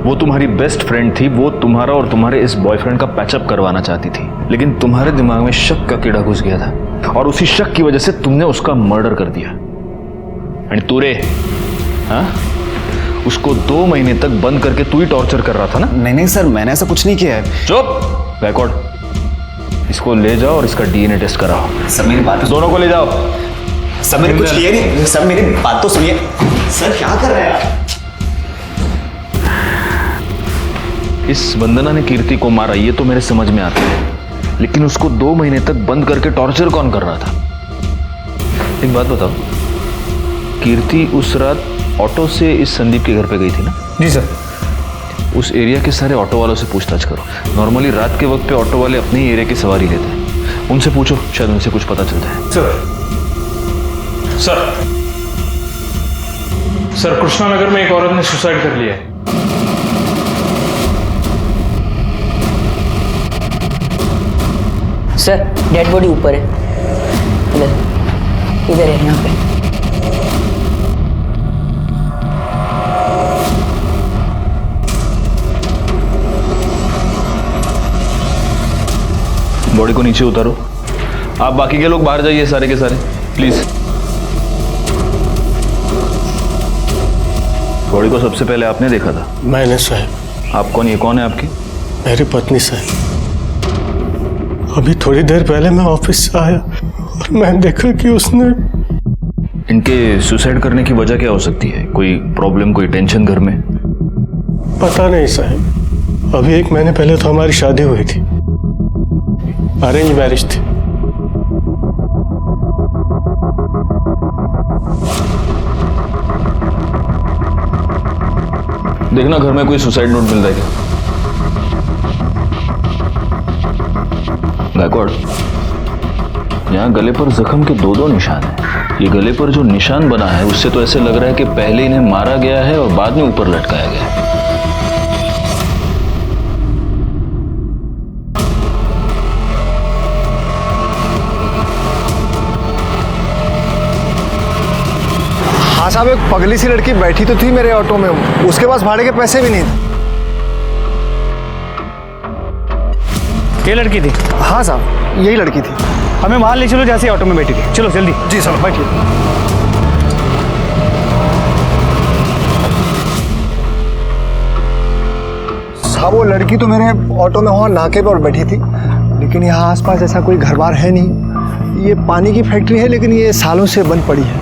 वो तुम्हारी बेस्ट फ्रेंड थी, वो तुम्हारा और तुम्हारे इस बॉयफ्रेंड का पैचअप करवाना चाहती थी, लेकिन तुम्हारे दिमाग में शक का कीड़ा घुस गया था और उसी शक की वजह से तुमने उसका मर्डर कर दिया। एंड तूरे, हाँ, उसको 2 महीने तक बंद करके तू ही टॉर्चर कर रहा था ना? नहीं सर, मैंने ऐसा कुछ नहीं किया है। चुप बैकवर्ड। इसको ले जाओ और इसका डीएनए टेस्ट कराओ। सर मेरी बात, दोनों को ले जाओ। सर मैंने कुछ किया नहीं। सर मेरी बात तो सुनिए। सर क्या कर रहे हैं आप? इस वंदना ने कीर्ति को मारा ये तो मेरे समझ में आता है, लेकिन उसको 2 महीने तक बंद करके टॉर्चर कौन कर रहा था? एक बात बताओ, कीर्ति उस रात ऑटो से इस संदीप के घर पे गई थी ना? जी सर। उस एरिया के सारे ऑटो वालों से पूछताछ करो। नॉर्मली रात के वक्त पे ऑटो वाले अपने ही एरिया की सवारी लेते हैं, उनसे पूछो, शायद उनसे कुछ पता चलता है। सर कृष्णा नगर में एक औरत ने सुसाइड कर लिया है। सर डेड बॉडी ऊपर है, इधर है, यहाँ पे। बॉडी को नीचे उतारो। आप बाकी के लोग बाहर जाइए, सारे के सारे प्लीज। बॉडी को सबसे पहले आपने देखा था? मैंने साहब। आप कौन? ये कौन है आपकी? मेरी पत्नी साहब। अभी थोड़ी देर पहले मैं ऑफिस से आया और मैं देखा कि उसने। इनके सुसाइड करने की वजह क्या हो सकती है? कोई प्रॉब्लम, कोई टेंशन घर में? पता नहीं साहब, अभी 1 महीने पहले तो हमारी शादी हुई थी, अरेंज मैरिज थी। देखना घर में कोई सुसाइड नोट मिल रहा है क्या? गायकवाड़, यहाँ गले पर जख्म के 2-2 निशान हैं। ये गले पर जो निशान बना है उससे तो ऐसे लग रहा है कि पहले इन्हें मारा गया है और बाद में ऊपर लटकाया गया है। हाँ साहब, एक पगली सी लड़की बैठी तो थी मेरे ऑटो में, उसके पास भाड़े के पैसे भी नहीं थे। ये लड़की थी? हाँ साहब, यही लड़की थी। हमें वहां ले चलो जैसे ऑटो में बैठी थी। चलो जल्दी। जी साहब, बैठिए। साहब वो लड़की तो मेरे ऑटो में वहाँ नाके पर बैठी थी, लेकिन यहाँ आसपास ऐसा कोई घर बार है नहीं। ये पानी की फैक्ट्री है लेकिन ये सालों से बंद पड़ी है,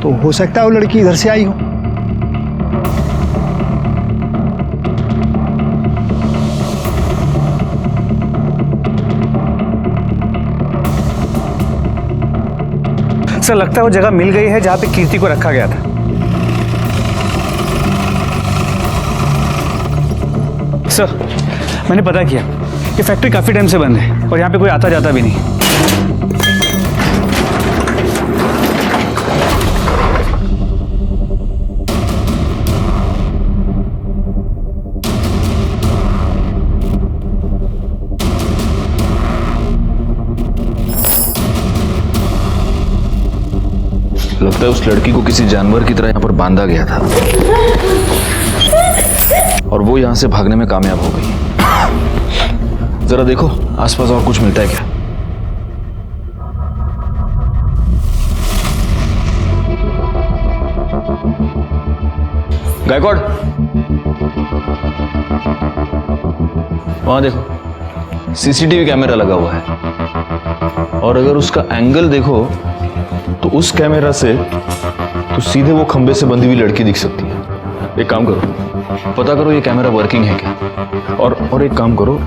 तो हो सकता है वो लड़की इधर से आई हो। सर लगता है वो जगह मिल गई है जहां पे कीर्ति को रखा गया था। सर मैंने पता किया, ये फैक्ट्री काफी टाइम से बंद है और यहाँ पे कोई आता जाता भी नहीं। लगता है उस लड़की को किसी जानवर की तरह यहाँ पर बांधा गया था और वो यहाँ से भागने में कामयाब हो गई। जरा देखो आसपास और कुछ मिलता है क्या? गायकवाड़, वहां देखो सीसीटीवी कैमरा लगा हुआ है और अगर उसका एंगल देखो तो उस कैमरा से तो सीधे वो खंबे से बंधी हुई लड़की दिख सकती है। एक काम करो, पता करो ये कैमरा वर्किंग है क्या, और एक काम करो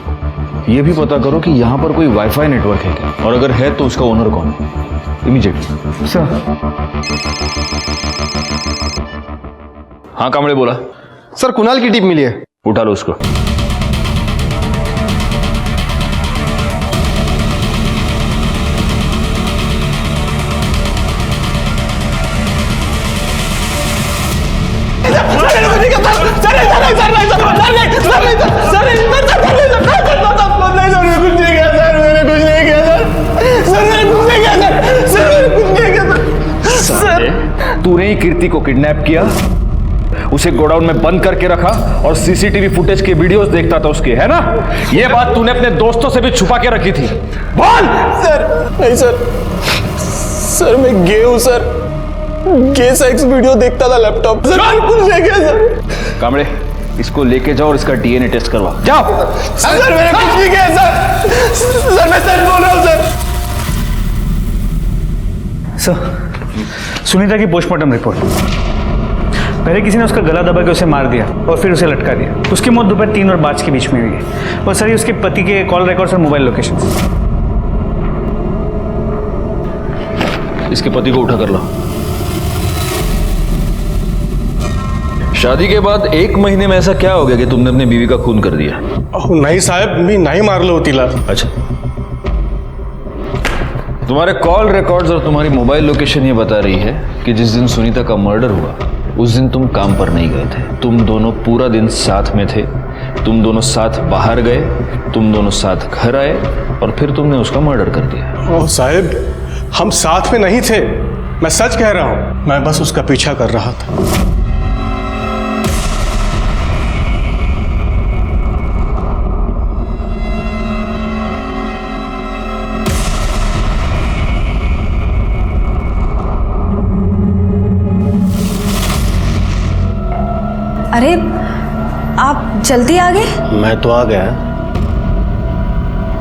ये भी पता करो कि यहाँ पर कोई वाईफाई नेटवर्क है क्या, और अगर है तो उसका ओनर कौन है। इमीडिएटली। सर। हाँ कामड़े बोला। सर कुणाल की टीप मिली है। उठा लो उसको। तूने ही कीर्ति को किडनैप किया, उसे गोडाउन में बंद करके रखा और सीसीटीवी फुटेज के वीडियोस देखता था उसके, है ना? ये बात तूने अपने दोस्तों से भी छुपा के रखी थी। बोल। सर नहीं सर, सर मैं गे हूं सर, गे सेक्स वीडियो देखता था लैपटॉप सर, कुछ नहीं किया सर। कामड़े इसको लेके जाओ और इसका डीएनए टेस्ट करवा। जाओ। सर मैंने कुछ नहीं किया सर, सर मैं सच बोल रहा हूं सर। सर सुनीता की पोस्टमार्टम रिपोर्ट। पहले किसी ने उसका गला दबा के उसे मार दिया और फिर उसे लटका दिया। उसकी मौत दोपहर 3 और 5 के बीच में हुई है। और सर ये उसके पति के कॉल रिकॉर्ड्स और मोबाइल लोकेशन। इसके पति को उठा कर लो। शादी के बाद 1 महीने में ऐसा क्या हो गया कि तुमने अपनी बीवी का खून कर दिया? नाही साहेब, मी नाही मारलो तिला। अच्छा, तुम्हारे कॉल रिकॉर्ड्स और तुम्हारी मोबाइल लोकेशन ये बता रही है कि जिस दिन सुनीता का मर्डर हुआ उस दिन तुम काम पर नहीं गए थे। तुम दोनों पूरा दिन साथ में थे, तुम दोनों साथ बाहर गए, तुम दोनों साथ घर आए और फिर तुमने उसका मर्डर कर दिया। ओह साहब, हम साथ में नहीं थे, मैं सच कह रहा हूं। मैं बस उसका पीछा कर रहा था। अरे आप जल्दी आ गए? मैं तो आ गया,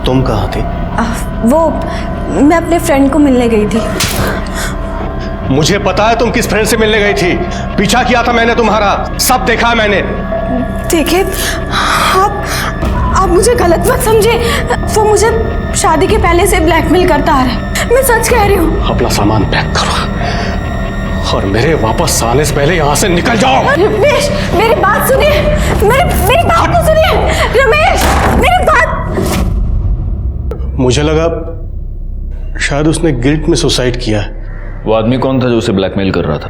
तुम कहाँ थी? वो मैं अपने फ्रेंड को मिलने गई थी। मुझे पता है तुम किस फ्रेंड से मिलने गई थी। पीछा किया था मैंने तुम्हारा, सब देखा है मैंने। देखिए आप आप मुझे गलत मत समझे, वो मुझे शादी के पहले से ब्लैकमेल करता आ रहा है, मैं सच कह रही हूँ। अपना सामान पैक करो और मेरे वापस आने से पहले यहाँ से निकल जाओ। रमेश, मेरी बात सुनिए, मेरी बात तो सुनिए। रमेश, मेरी बात। मुझे लगा शायद उसने गिल्ट में सुसाइड किया है। वो आदमी कौन था जो उसे ब्लैकमेल कर रहा था?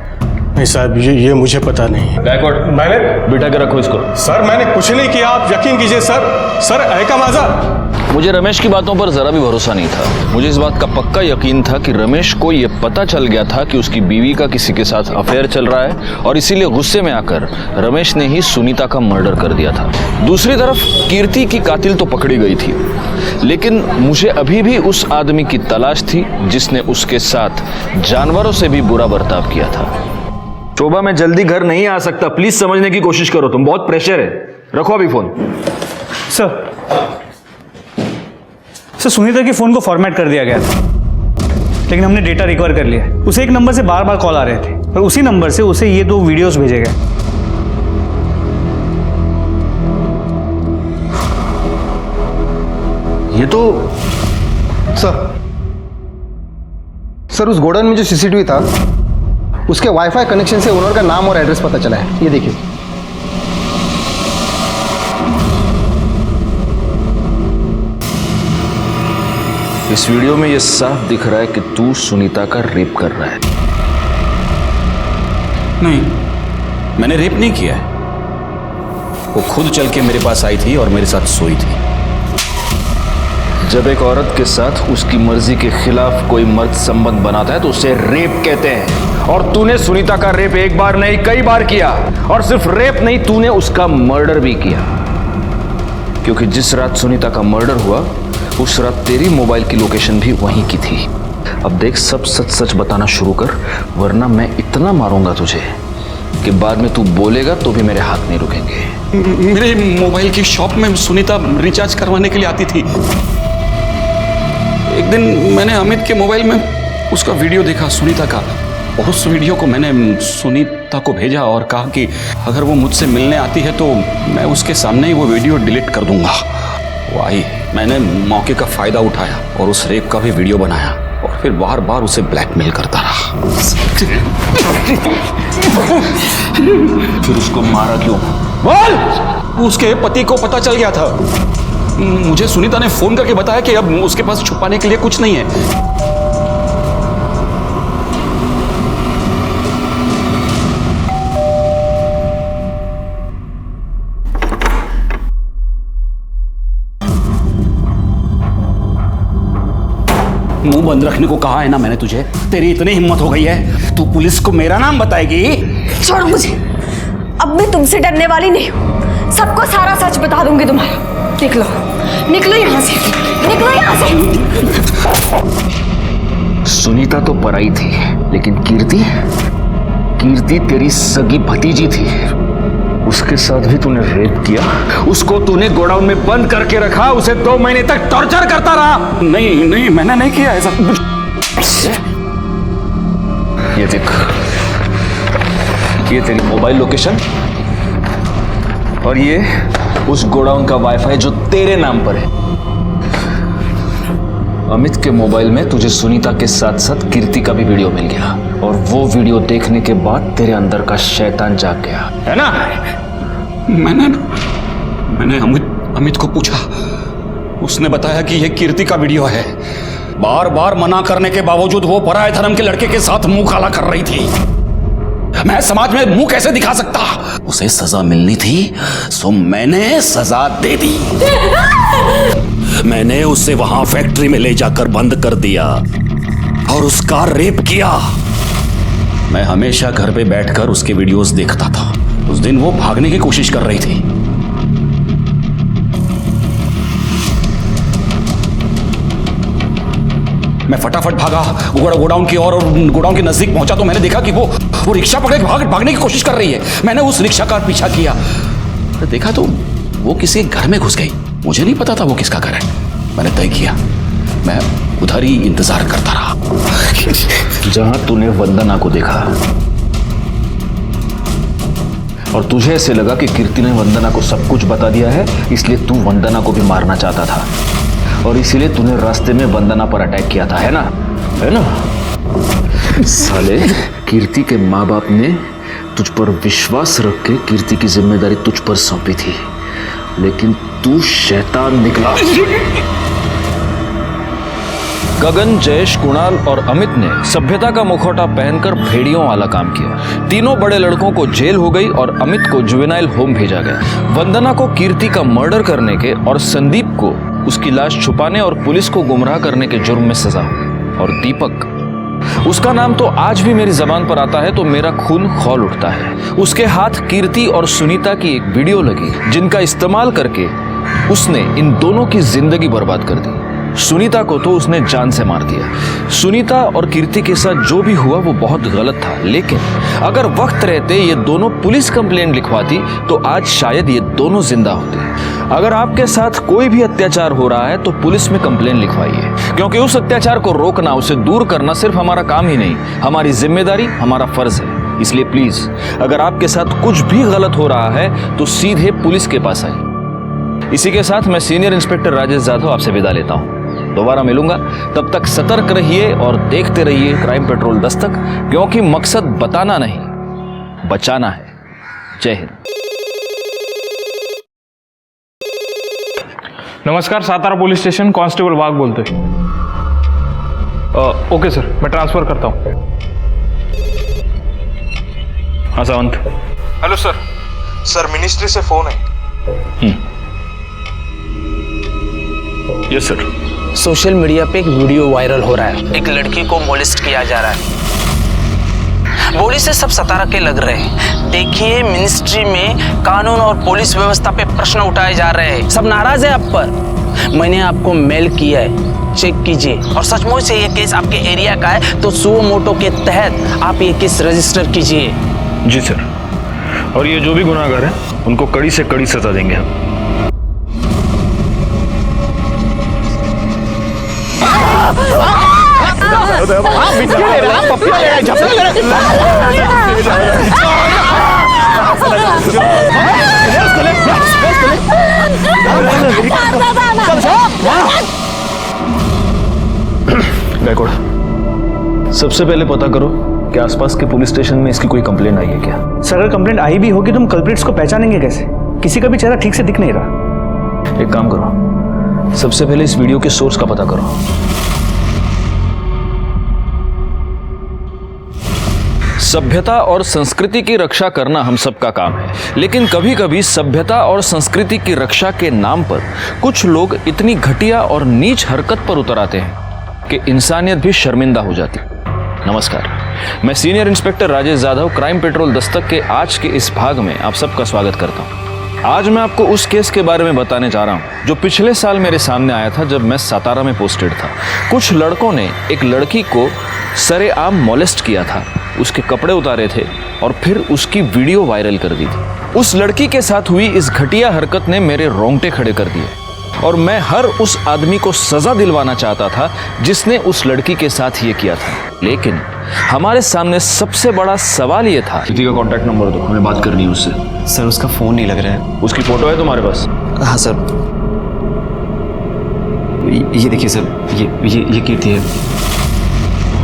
नहीं साहब, ये मुझे पता नहीं। बैकवर्ड, मैंने बिठा के रखो इसको। सर मैंने कुछ नहीं किया, आप यकीन कीजिए सर ऐका माझा। मुझे रमेश की बातों पर जरा भी भरोसा नहीं था। मुझे इस बात का पक्का यकीन था कि रमेश को यह पता चल गया था कि उसकी बीवी का किसी के साथ अफेयर चल रहा है और इसीलिए गुस्से में आकर रमेश ने ही सुनीता का मर्डर कर दिया था। दूसरी तरफ कीर्ति की कातिल तो पकड़ी गई थी, लेकिन मुझे अभी भी उस आदमी की तलाश थी जिसने उसके साथ जानवरों से भी बुरा बर्ताव किया था। शोभा, मैं जल्दी घर नहीं आ सकता, प्लीज समझने की कोशिश करो, तुम बहुत प्रेशर है। रखो अभी फोन। सर सुनीता के फोन को फॉर्मेट कर दिया गया था, लेकिन हमने डेटा रिकवर कर लिया। उसे एक नंबर से बार बार कॉल आ रहे थे और उसी नंबर से उसे ये 2 वीडियोस भेजे गए। ये तो सर उस गोडाउन में जो सीसीटीवी था उसके वाईफाई कनेक्शन से ओनर का नाम और एड्रेस पता चला है। ये देखिए। इस वीडियो में यह साफ दिख रहा है कि तू सुनीता का रेप कर रहा है। नहीं, मैंने रेप नहीं किया है। वो खुद चल के मेरे पास आई थी और मेरे साथ सोई थी। जब एक औरत के साथ उसकी मर्जी के खिलाफ कोई मर्द संबंध बनाता है तो उसे रेप कहते हैं। और तूने सुनीता का रेप एक बार नहीं कई बार किया, और सिर्फ रेप नहीं, तूने उसका मर्डर भी किया। क्योंकि जिस रात सुनीता का मर्डर हुआ उस रात तेरी मोबाइल की लोकेशन भी वहीं की थी। अब देख, सब सच सच बताना शुरू कर, वरना मैं इतना मारूंगा तुझे कि बाद में तू बोलेगा तो भी मेरे हाथ नहीं रुकेंगे। मेरे मोबाइल की शॉप में सुनीता रिचार्ज करवाने के लिए आती थी। एक दिन मैंने अमित के मोबाइल में उसका वीडियो देखा सुनीता का, और उस वीडियो को मैंने सुनीता को भेजा और कहा कि अगर वो मुझसे मिलने आती है तो मैं उसके सामने ही वो वीडियो डिलीट कर दूंगा। वो आई, मैंने मौके का फायदा उठाया और उस रेप का भी वीडियो बनाया और फिर बार बार उसे ब्लैकमेल करता रहा। फिर उसको मारा क्यों? बोल! उसके पति को पता चल गया था। मुझे सुनीता ने फोन करके बताया कि अब उसके पास छुपाने के लिए कुछ नहीं है। मुंह बंद रखने को कहा है ना मैंने तुझे। तेरी इतनी हिम्मत हो गई है, तू पुलिस को मेरा नाम बताएगी? छोड़ो मुझे, अब मैं तुमसे डरने वाली नहीं हूँ। सबको सारा सच बता दूंगी तुम्हारा। निकलो, निकलो यहाँ से, निकलो यहाँ से। सुनीता तो पराई थी, लेकिन कीर्ति तेरी सगी भतीजी थी। उसके साथ भी तूने रेप किया, उसको तूने गोडाउन में बंद करके रखा, उसे 2 महीने तक टॉर्चर करता रहा। नहीं, मैंने नहीं किया ऐसा। ये देख, ये तेरी मोबाइल लोकेशन और ये उस गोडाउन का वाईफाई जो तेरे नाम पर है। अमित के मोबाइल में तुझे सुनीता के साथ साथ कीर्ति का भी वीडियो मिल गया, और वो वीडियो देखने के बाद तेरे अंदर का शैतान जाग गया, है ना? मैंने अमित को पूछा, उसने बताया कि यह कीर्ति का वीडियो है। बार बार मना करने के बावजूद वो पराये धर्म के लड़के के साथ मुंह काला कर रही थी। मैं समाज में मुंह कैसे दिखा सकता? उसे सजा मिलनी थी, सो मैंने सजा दे दी। मैंने उसे वहां फैक्ट्री में ले जाकर बंद कर दिया और उसका रेप किया। मैं हमेशा घर पे बैठकर उसके वीडियोस देखता था। उस दिन वो भागने की कोशिश कर रही थी। मैं फटाफट भागा गोडाउन की ओर, और गोडाउन के नजदीक पहुंचा तो मैंने देखा कि वो रिक्शा पकड़ के भागने की कोशिश कर रही है। मैंने उस रिक्शा का पीछा किया, देखा तो वो किसी घर में घुस गई। मुझे नहीं पता था वो किसका घर है। मैंने तय किया मैं उधर ही इंतजार करता रहा जहां तूने वंदना को देखा। और तुझे ऐसे लगा कि कीर्ति ने वंदना को सब कुछ बता दिया है, इसलिए तू वंदना को भी मारना चाहता था और इसीलिए तूने रास्ते में वंदना पर अटैक किया था, है ना? है ना? साले, कीर्ति के माँ बाप ने तुझ पर विश्वास रख के कीर्ति की जिम्मेदारी तुझ पर सौंपी थी, लेकिन तू शैतान निकला। गगन, जयेश, कुणाल और अमित ने सभ्यता का मुखौटा पहनकर भेड़ियों वाला काम किया। तीनों बड़े लड़कों को जेल हो गई और अमित को जुवेनाइल होम भेजा गया। वंदना को कीर्ति का मर्डर करने के और संदीप को उसकी लाश छुपाने और पुलिस को गुमराह करने के जुर्म में सजा हुई। और दीपक, उसका नाम तो आज भी मेरी जबान पर आता है तो मेरा खून खौल उठता है। उसके हाथ कीर्ति और सुनीता की एक वीडियो लगी जिनका इस्तेमाल करके उसने इन दोनों की जिंदगी बर्बाद कर दी। सुनीता को तो उसने जान से मार दिया। सुनीता और कीर्ति के साथ जो भी हुआ वो बहुत गलत था, लेकिन अगर वक्त रहते ये दोनों पुलिस कंप्लेंट लिखवाती तो आज शायद ये दोनों जिंदा होते। अगर आपके साथ कोई भी अत्याचार हो रहा है तो पुलिस में कंप्लेंट लिखवाइए, क्योंकि उस अत्याचार को रोकना, उसे दूर करना सिर्फ हमारा काम ही नहीं, हमारी जिम्मेदारी, हमारा फर्ज है। इसलिए प्लीज, अगर आपके साथ कुछ भी गलत हो रहा है तो सीधे पुलिस के पास आइए। इसी के साथ मैं सीनियर इंस्पेक्टर राजेश जाधव आपसे विदा लेता हूँ। दोबारा मिलूंगा, तब तक सतर्क रहिए और देखते रहिए क्राइम पेट्रोल दस्तक, क्योंकि मकसद बताना नहीं, बचाना है। जय हिंद। नमस्कार, सातारा पुलिस स्टेशन, कांस्टेबल वाघ बोलते। ओके सर, मैं ट्रांसफर करता हूँ। हाँ Sawant. Hello sir. Sir, ministry से फोन है। Yes sir. सोशल मीडिया पे एक वीडियो वायरल हो रहा है। एक लड़की को मोलेस्ट किया जा रहा है। बॉडी से सब सतारा के लग रहे हैं। देखिए, मिनिस्ट्री में कानून और पुलिस व्यवस्था पे प्रश्न उठाए जा रहे हैं। सब नाराज है आप पर। मैंने आपको मेल किया है, चेक कीजिए। और सचमुच से ये केस आपके एरिया का है तो सुओ मोटो के तहत आप ये केस रजिस्टर कीजिए। जी सर, और ये जो भी गुनाहगार हैं उनको कड़ी से कड़ी सजा देंगे हम। गायकवाड़, सबसे पहले पता करो कि आसपास के पुलिस स्टेशन में इसकी कोई कंप्लेंट आई है क्या? सर, अगर कंप्लेंट आई भी होगी तो हम कल्प्रिट्स को पहचानेंगे कैसे? किसी का भी चेहरा ठीक से दिख नहीं रहा। एक काम करो, सबसे पहले इस वीडियो के सोर्स का पता करो। सभ्यता और संस्कृति की रक्षा करना हम सबका काम है, लेकिन कभी कभी सभ्यता और संस्कृति की रक्षा के नाम पर कुछ लोग इतनी घटिया और नीच हरकत पर उतर आते हैं कि इंसानियत भी शर्मिंदा हो जाती। नमस्कार, मैं senior inspector Rajesh Jadhav crime petrol Dastak के आज के इस भाग में आप सबका स्वागत करता हूँ। आज मैं आपको उस केस के बारे में बताने जा रहा हूँ जो पिछले साल मेरे सामने आया था जब मैं सातारा में पोस्टेड था। कुछ लड़कों ने एक लड़की को सरेआम मोलेस्ट किया था, उसके कपड़े उतारे थे और फिर उसकी वीडियो वायरल कर दी थी। उस लड़की के साथ हुई इस घटिया हरकत ने मेरे रोंगटे खड़े कर दिए और मैं हर उस आदमी को सजा दिलवाना चाहता था जिसने उस लड़की के साथ ये किया था। लेकिन हमारे सामने सबसे बड़ा सवाल ये था। किसी का कॉन्टैक्ट नंबर दो, हमें बात करनी है उससे। सर, उसका फोन नहीं लग रहा है। उसकी फोटो है तुम्हारे पास? हाँ सर, ये देखिए सर, ये कीर्ति है।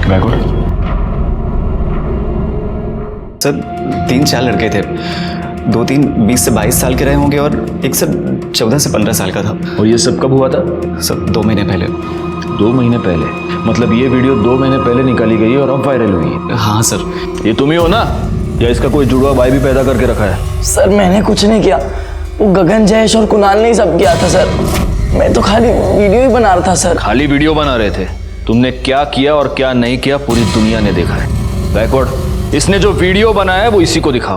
गायकवाड़, सर 3-4 लड़के थे, 2-3 20 से 22 साल के रहे होंगे और एक सर 14 से 15 साल का था। और ये सब कब हुआ था? सर 2 महीने पहले। 2 महीने पहले? मतलब ये वीडियो 2 महीने पहले निकाली गई और अब वायरल हुई है? हाँ सर। ये तुम ही हो ना, या इसका कोई जुड़वा भाई भी पैदा करके रखा है? सर, मैंने कुछ नहीं किया, वो गगन, जयेश और कुणाल ने सब किया था सर। मैं तो खाली वीडियो ही बना रहा था सर। खाली वीडियो बना रहे थे? तुमने क्या किया और क्या नहीं किया पूरी दुनिया ने देखा है। गायकवाड़, इसने जो वीडियो बनाया है वो इसी को दिखाओ।